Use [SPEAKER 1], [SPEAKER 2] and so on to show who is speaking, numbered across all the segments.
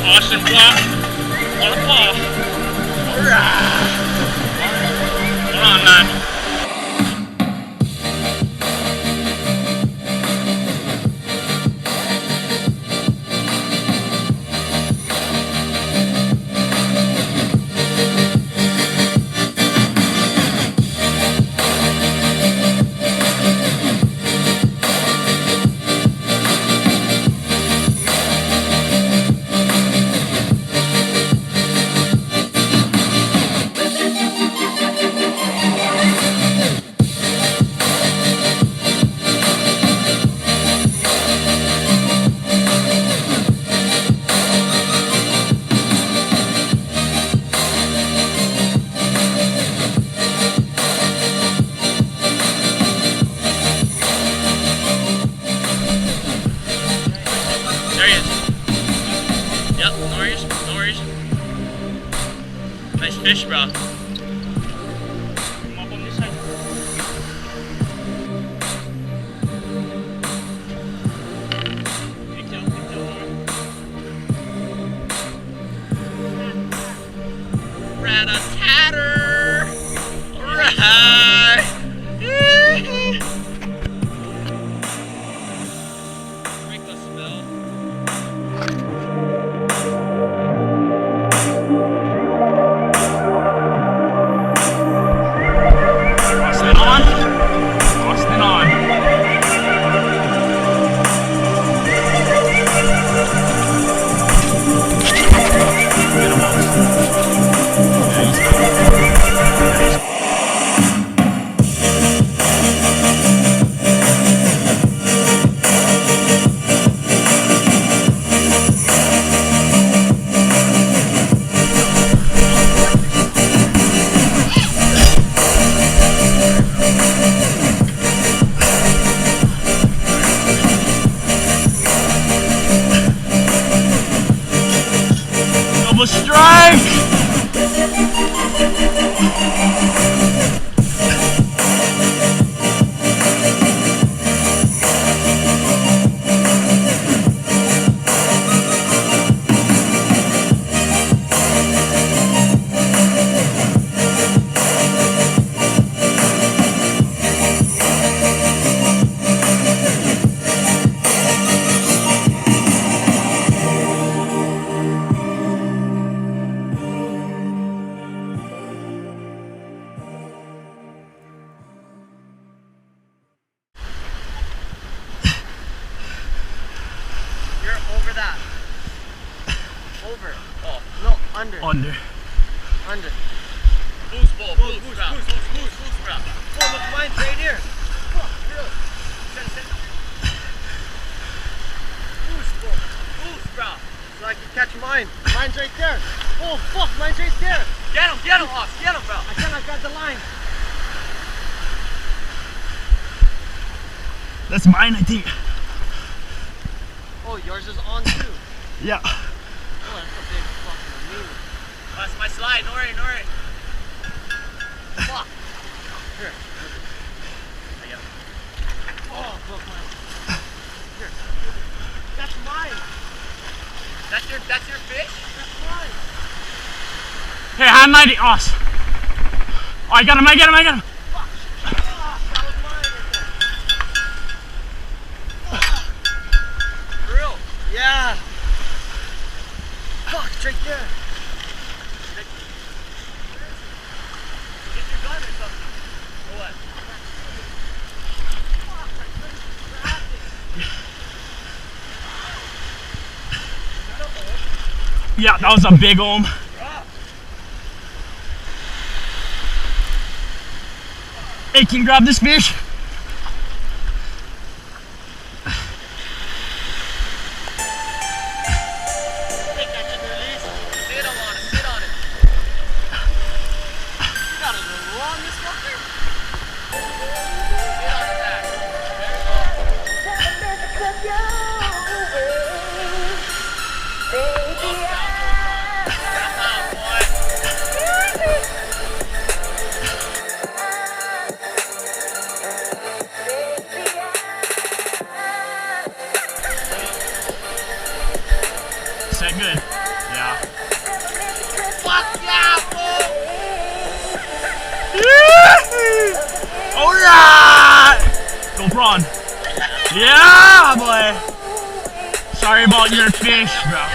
[SPEAKER 1] Austin block. On the ball. Hold on, man. There he is. Yep, no worries, no worries. Nice fish, bro. Come up on this side. Big tail, Rat-a-tatter! Alright! Break the spell. Strike!
[SPEAKER 2] Over that. Over.
[SPEAKER 1] Oh.
[SPEAKER 2] No, under.
[SPEAKER 1] Under.
[SPEAKER 2] Under.
[SPEAKER 1] Boost ball, boost,
[SPEAKER 2] Boost,
[SPEAKER 1] bro.
[SPEAKER 2] boost,
[SPEAKER 1] Boost, boost, boost, bro.
[SPEAKER 2] Oh, look, mine's right here. Fuck, real. Boost, boost, bro. So I can catch mine. Mine's right there. Oh, fuck, mine's right there.
[SPEAKER 1] Get him, Ox, get him, bro.
[SPEAKER 2] I cannot grab the line.
[SPEAKER 1] That's mine, I think.
[SPEAKER 2] Oh, yours is on too.
[SPEAKER 1] Yeah.
[SPEAKER 2] Oh, that's a big fucking mean.
[SPEAKER 1] That's my slide, no worry, no worry.
[SPEAKER 2] Fuck. Here.
[SPEAKER 1] I got it.
[SPEAKER 2] Oh, fuck mine. Here. That's mine.
[SPEAKER 1] That's your fish?
[SPEAKER 2] That's mine.
[SPEAKER 1] Here, hand 90, Oz. Oh, I got him.
[SPEAKER 2] Fuck. Oh, that was mine right there.
[SPEAKER 1] For real?
[SPEAKER 2] Yeah. Fuck, it's right there.
[SPEAKER 1] Get your gun or something. Or what?
[SPEAKER 2] Fuck, I couldn't grab it. Is that a hole?
[SPEAKER 1] Yeah, that was a big one. Hey, can you grab this fish? Is that good? Yeah.
[SPEAKER 2] Fuck yeah, fool!
[SPEAKER 1] Alright! Go prawn. Yeah, boy. Sorry about your fish, bro.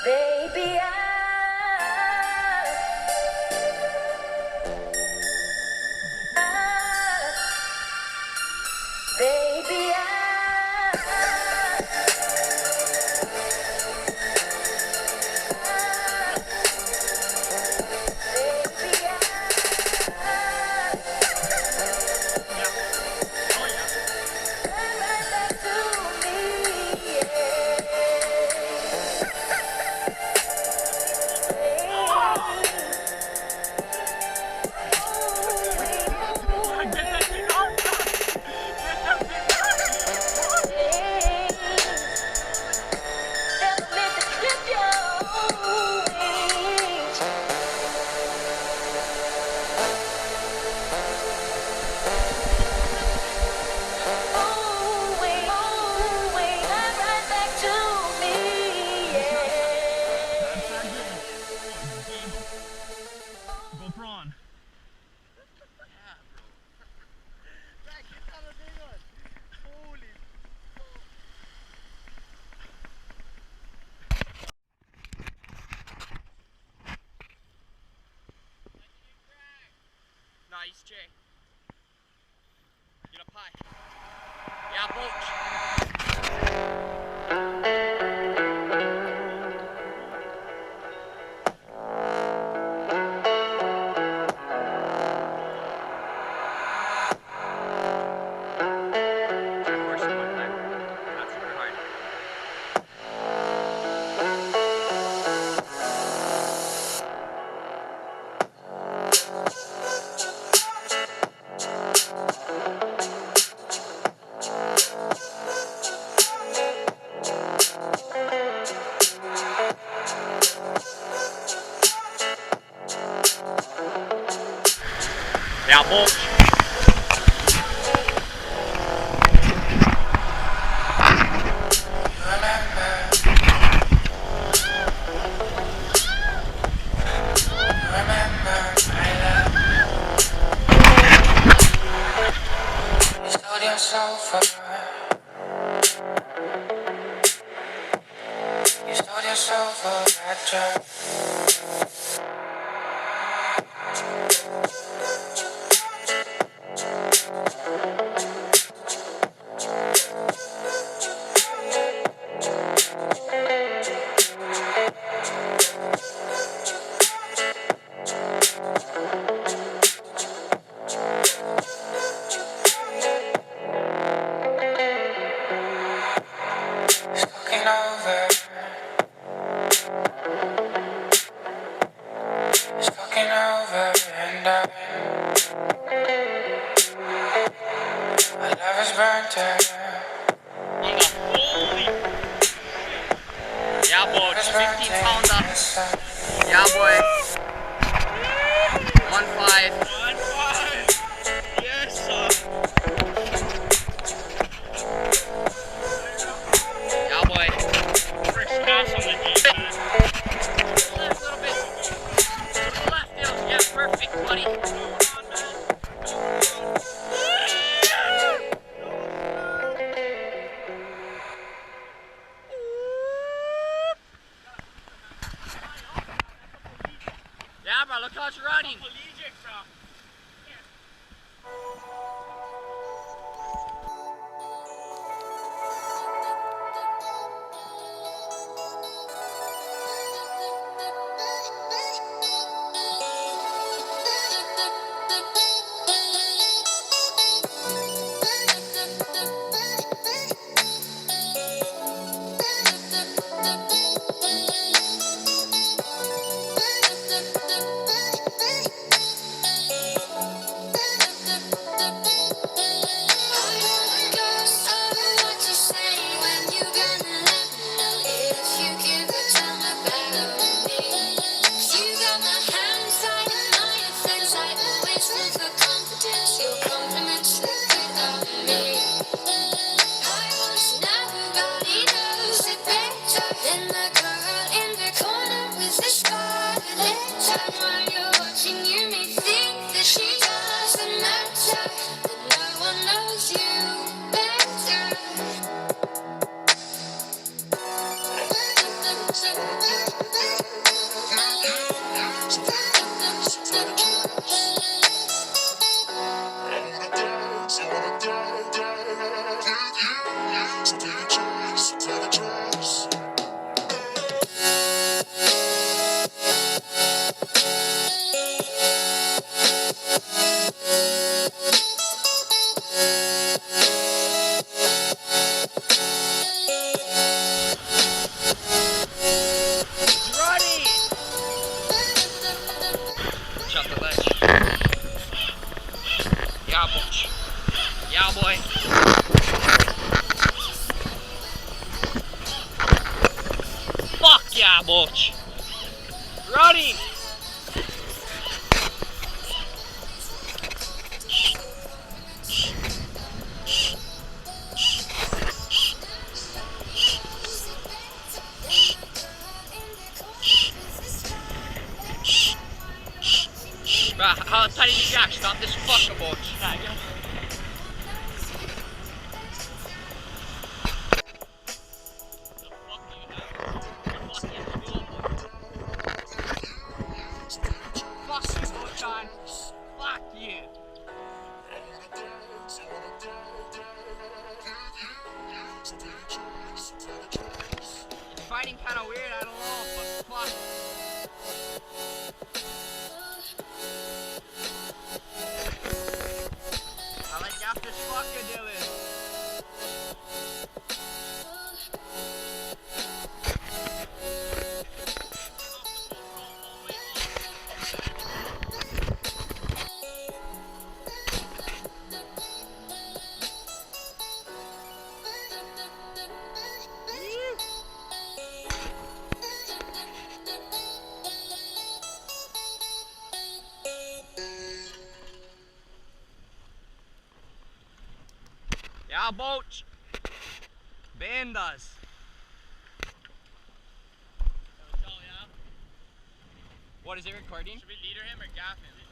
[SPEAKER 3] Baby,
[SPEAKER 1] Go prawn.
[SPEAKER 2] Nice, Jay. Get a pie. Yeah, boat. Yeah, boat.
[SPEAKER 1] Holy. Yeah, boy, 15 pounder. Yeah, boy. 1.5. 1.5. Yes, sir. Yeah, boy. Fresh cast on the deep, man. Left, little bit. To the left, yeah, perfect, buddy. Yeah, bro, look how it's running. Shut the ledge. Yeah, boy. Yeah, boy. Fuck yeah, boy. Running. Bro, how tight is your jack? Stop this fucking boat. Fuck you, Botan. Fuck you. It's fighting kind of weird, I don't know, but fuck. I like got this fucking Dylan. Ja, boat. Bandas. What is it recording? Should we leader him or gaff him?